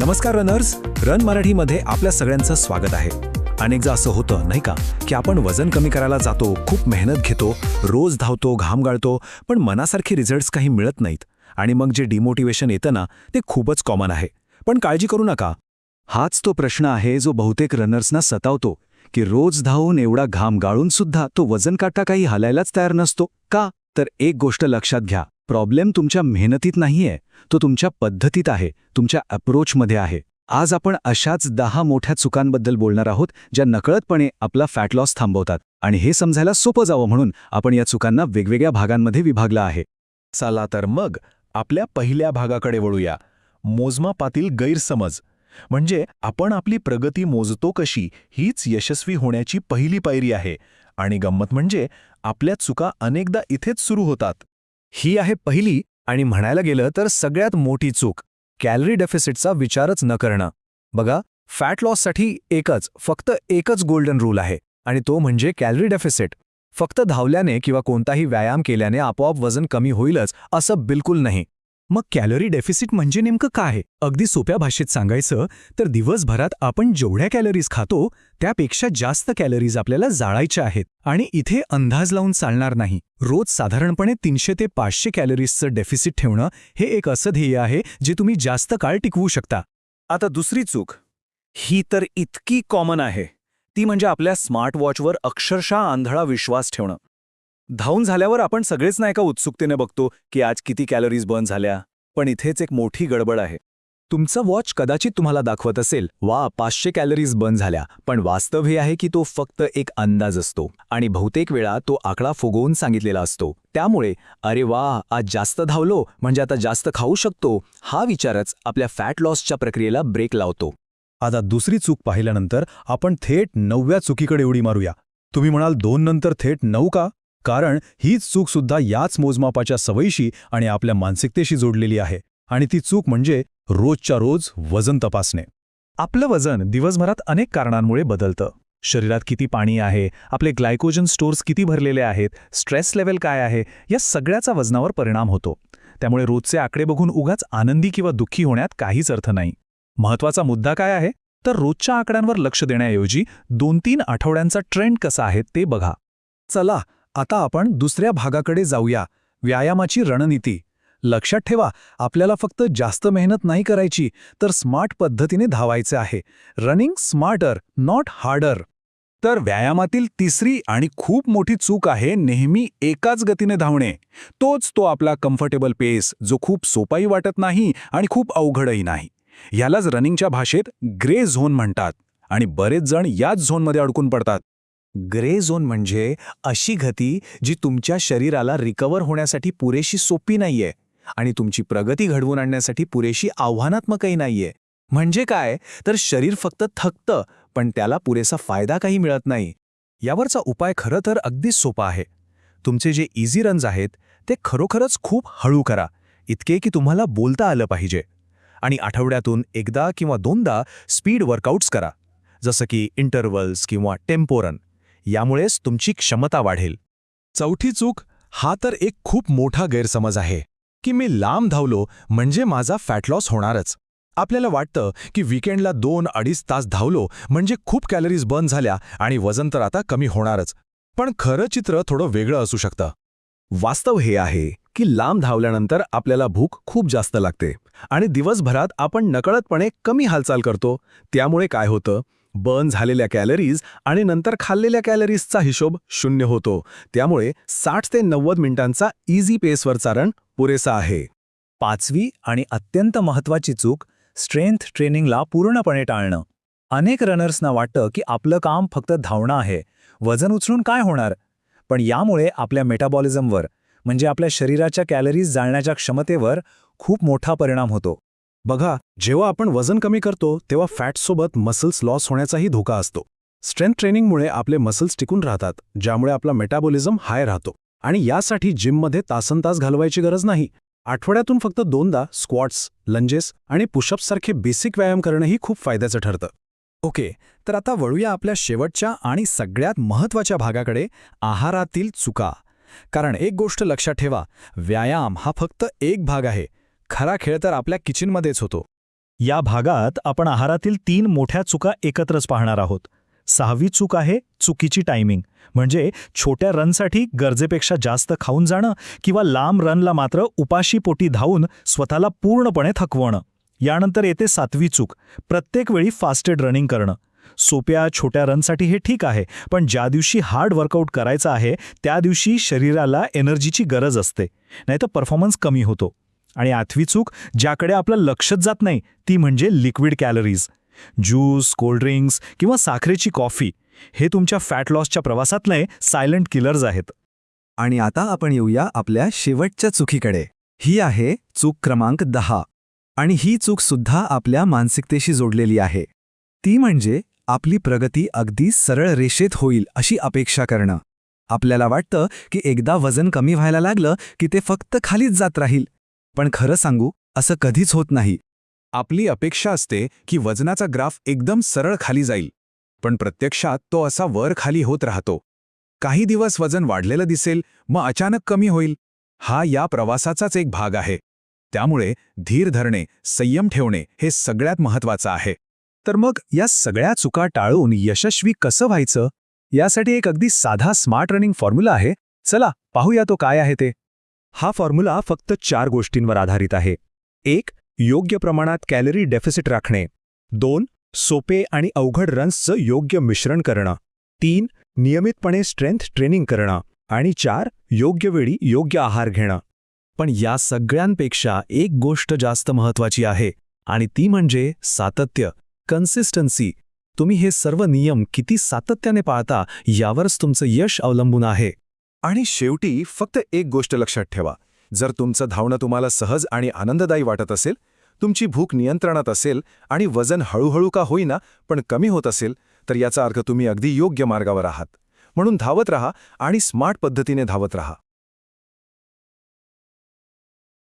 नमस्कार runners, run मराठीमध्ये आपल्या सगळ्यांचं स्वागत आहे. अनेकदा असं होतं नाही का की आपण वजन कमी करायला जातो, खूप मेहनत घेतो, रोज धावतो, घाम गाळतो, पण मनासारखे रिझल्ट्स काही मिळत नाहीत आणि मग जे डिमोटिवेशन येतं ना ते खूपच कॉमन आहे. पण काळजी करू नका, हाच तो प्रश्न आहे जो बहुतेक रनर्सना सतावतो की रोज धावून एवढा घाम गाळून सुद्धा तो वजन काटा काही हलायलाच तयार नसतो. का? तर एक गोष्ट लक्षात घ्या, प्रॉब्लेम तुमच्या मेहनतीत नाहीये, तो तुमच्या पद्धतीत आहे, तुमच्या अप्रोचमध्ये आहे. आज आपण अशाच 10 मोठ्या चुकांबद्दल बोलणार आहोत ज्या नकळतपणे आपला फॅट लॉस थांबवतात. आणि हे समजायला सोपं जावं म्हणून आपण या चुकांना वेगवेगळ्या भागांमध्ये विभागलं आहे. चला तर मग आपल्या पहिल्या भागाकडे वळूया, मोजमापातील गैरसमज. म्हणजे आपण आपली प्रगती मोजतो कशी, हीच यशस्वी होण्याची पहिली पायरी आहे. आणि गंमत म्हणजे आपल्या चुका अनेकदा इथेच सुरू होतात. ही आहे पहिली आणि म्हणायला गेलं तर सगळ्यात मोठी चूक, कॅलरी डेफिसिटचा विचारच न करणं. बघा, फॅट लॉससाठी फक्त एकच गोल्डन रूल आहे आणि तो म्हणजे कॅलरी डेफिसिट. फक्त धावल्याने किंवा कोणताही व्यायाम केल्याने आपोआप वजन कमी होईलच असं बिलकुल नाही. मग कॅलरी डेफिसिट म्हणजे नेमकं काय? अगदी सोप्या भाषेत सांगायचं तर दिवसभरात आपण जेवढ्या कॅलरीज खातो त्यापेक्षा जास्त कॅलरीज आपल्याला जाळायच्या आहेत. आणि इथे अंदाज लावून चालणार नाही. रोज साधारणपणे 300 ते 500 कॅलरीजचं डेफिसिट ठेवणं हे एक असं ध्येय आहे जे तुम्ही जास्त काळ टिकवू शकता. आता दुसरी चूक, ही तर इतकी कॉमन आहे, ती म्हणजे आपल्या स्मार्टवॉचवर अक्षरशः आंधळा विश्वास ठेवणं. धावून झाल्यावर आपण सगळेच नाही का उत्सुकतेने बघतो की आज किती कॅलरीज बर्न झाल्या. पण इथेच एक मोठी गडबड आहे. तुमचं वॉच कदाचित तुम्हाला दाखवत असेल, वा 500 कॅलरीज बर्न झाल्या, पण वास्तव हे आहे की तो फक्त एक अंदाज असतो आणि बहुतेक वेळा तो आकडा फुगवून सांगितलेला असतो. त्यामुळे अरे वा, आज जास्त धावलो म्हणजे आता जास्त खाऊ शकतो, हा विचारच आपल्या फॅट लॉसच्या प्रक्रियेला ब्रेक लावतो. आता दुसरी चूक पाहिल्यानंतर आपण थेट 9व्या चुकीकडे उडी मारूया. तुम्ही म्हणाल 2 नंतर थेट 9 का? कारण हीच चूक सुद्धा याच मोजमापाच्या सवयीशी आणि आपल्या मानसिकतेशी जोडलेली आहे. आणि ती चूक म्हणजे रोजच्या रोज वजन तपासणे. आपलं वजन दिवसभरात अनेक कारणांमुळे बदलतं. शरीरात किती पाणी आहे, आपले ग्लायकोजन स्टोअर्स किती भरलेले आहेत, स्ट्रेस लेव्हल काय आहे, या सगळ्याचा वजनावर परिणाम होतो. त्यामुळे रोजचे आकडे बघून उगाच आनंदी किंवा दुःखी होण्यात काहीच अर्थ नाही. महत्त्वाचा मुद्दा काय आहे तर रोजच्या आकड्यांवर लक्ष देण्याऐवजी 2-3 आठवड्यांचा ट्रेंड कसा आहे ते बघा. चला, आता आपण दुसऱ्या भागाकडे जाऊया, व्यायामाची रणनीती. लक्षात ठेवा, आपल्याला फक्त जास्त मेहनत नाही करायची तर स्मार्ट पद्धतीने धावायचे आहे. Running smarter, not harder. तर व्यायामातील तिसरी आणि खूप मोठी चूक आहे नेहमी एकाच गतीने धावणे. तोच तो आपला कम्फर्टेबल पेस, जो खूप सोपाही वाटत नाही आणि खूप अवघडही नाही. यालाच रनिंगच्या भाषेत ग्रे झोन म्हणतात आणि बरेच जण याच झोनमध्ये अडकून पडतात. ग्रे झोन म्हणजे अशी गती जी तुमच्या शरीराला रिकव्हर होण्यासाठी पुरेशी सोपी नाहीये आणि तुमची प्रगती घडवून आणण्यासाठी पुरेशी आव्हानात्मकही नाहीये. म्हणजे काय तर शरीर फक्त थकतं पण त्याला पुरेसा फायदा काही मिळत नाही. यावरचा उपाय खरं तर अगदी सोपा आहे. तुमचे जे इझी रन्स आहेत ते खरोखरच खूप हळू करा, इतके की तुम्हाला बोलता आलं पाहिजे. आणि आठवड्यातून एकदा किंवा 2दा स्पीड वर्कआउट्स करा, जसं की इंटरव्हल्स किंवा टेम्पो रन. यामुळेच तुमची क्षमता वाढेल. चौथी चूक, हा तर एक खूप मोठा गैरसमज आहे की मी लांब धावलो म्हणजे माझा फॅट लॉस होणारच. आपल्याला वाटतं की वीकेंडला 2-2.5 तास धावलो म्हणजे खूप कॅलरीज बर्न झाल्या आणि वजन तर आता कमी होणारच. पण खरं चित्र थोडं वेगळं असू शकतं. वास्तव हे आहे की लांब धावल्यानंतर आपल्याला भूक खूप जास्त लागते आणि दिवसभरात आपण नकळतपणे कमी हालचाल करतो. त्यामुळे काय होतं, बर्न झालेल्या कॅलरीज आणि नंतर खाल्लेल्या कॅलरीजचा हिशोब 0 होतो. त्यामुळे 60 ते 90 मिनिटांचा इझी पेसवरचा रन पुरेसा आहे. पाचवी आणि अत्यंत महत्त्वाची चूक, स्ट्रेंथ ट्रेनिंगला पूर्णपणे टाळणं. अनेक रनर्सना वाटतं की आपलं काम फक्त धावणं आहे, वजन उचलून काय होणार. पण यामुळे आपल्या मेटाबॉलिझमवर म्हणजे आपल्या शरीराच्या कॅलरीज जाळण्याच्या क्षमतेवर खूप मोठा परिणाम होतो. बघा, जेव्हा आपण वजन कमी करतो तेव्हा फॅटसोबत मसल्स लॉस होण्याचाही धोका असतो. स्ट्रेंथ ट्रेनिंगमुळे आपले मसल्स टिकून राहतात, ज्यामुळे आपला मेटाबॉलिझम हाय राहतो. आणि यासाठी जिममध्ये तासनतास घालवायची गरज नाही. आठवड्यातून फक्त 2दा स्क्वॉट्स, लंजेस आणि पुशअप्स सारखे बेसिक व्यायाम करणंही खूप फायद्याचं ठरतं. ओके, तर आता वळूया आपल्या शेवटच्या आणि सगळ्यात महत्त्वाच्या भागाकडे, आहारातील चुका. कारण एक गोष्ट लक्षात ठेवा, व्यायाम हा फक्त एक भाग आहे, खरा खेळ तर आपल्या किचनमध्येच होतो. या भागात आपण आहारातील 3 मोठ्या चुका एकत्रच पाहणार आहोत. 6वी चूक आहे चुकीची टायमिंग, म्हणजे छोट्या रनसाठी गरजेपेक्षा जास्त खाऊन जाणं किंवा लांब रनला मात्र उपाशी पोटी धावून स्वतःला पूर्णपणे थकवणं. यानंतर येते 7वी चूक, प्रत्येक वेळी फास्टेड रनिंग करणं. सोप्या छोट्या रनसाठी हे ठीक आहे, पण ज्या दिवशी हार्ड वर्कआउट करायचं आहे त्या दिवशी शरीराला एनर्जीची गरज असते, नाहीतर परफॉर्मन्स कमी होतो. आणि 8वी चूक, ज्याकडे आपलं लक्षच जात नाही, ती म्हणजे लिक्विड कॅलरीज. ज्यूस, कोल्ड्रिंक्स किंवा साखरेची कॉफी हे तुमच्या फॅट लॉसच्या प्रवासातले सायलेंट किलर्स आहेत. आणि आता आपण येऊया आपल्या शेवटच्या चुकीकडे. ही आहे चूक क्रमांक 10. आणि ही चूक सुद्धा आपल्या मानसिकतेशी जोडलेली आहे. ती म्हणजे आपली प्रगती अगदी सरळ रेषेत होईल अशी अपेक्षा करणं. आपल्याला वाटतं की एकदा वजन कमी व्हायला लागलं की ते फक्त खालीच जात राहील. पण खरं सांगू, असं कधीच होत नाही. आपली अपेक्षा असते की वजनाचा ग्राफ एकदम सरळ खाली जाईल, पण प्रत्यक्षात तो असा वर खाली होत राहतो. काही दिवस वजन वाढलेलं दिसेल, मग अचानक कमी होईल. हा या प्रवासाचाच एक भाग आहे. त्यामुळे धीर धरणे, संयम ठेवणे हे सगळ्यात महत्त्वाचं आहे. तर मग या सगळ्या चुका टाळून यशस्वी कसं व्हायचं, यासाठी एक अगदी साधा स्मार्ट रनिंग फॉर्म्युला आहे. चला पाहूया तो काय आहे ते. हा फॉर्म्युला फक्त 4 गोष्टींवर आधारित आहे. 1. योग्य प्रमाणात कॅलरी डेफिसिट राखणे. 2. सोपे आणि अवघड रन्सचं योग्य मिश्रण करणं. 3. नियमितपणे स्ट्रेंथ ट्रेनिंग करणं. आणि 4. योग्य वेळी योग्य आहार घेणं. पण या सगळ्यांपेक्षा एक गोष्ट जास्त महत्त्वाची आहे, आणि ती म्हणजे सातत्य, कन्सिस्टन्सी. तुम्ही हे सर्व नियम किती सातत्याने पाळता यावरच तुमचं यश अवलंबून आहे. आणि शेवटी फक्त एक गोष्ट लक्षात ठेवा. जर तुमचं धावणं तुम्हाला सहज आणि आनंददायी वाटत असेल, तुमची भूक नियंत्रणात असेल आणि वजन हळूहळू का होईना पण कमी होत असेल, तर याचा अर्थ तुम्ही अगदी योग्य मार्गावर आहात. म्हणून धावत राहा आणि स्मार्ट पद्धतीने धावत राहा.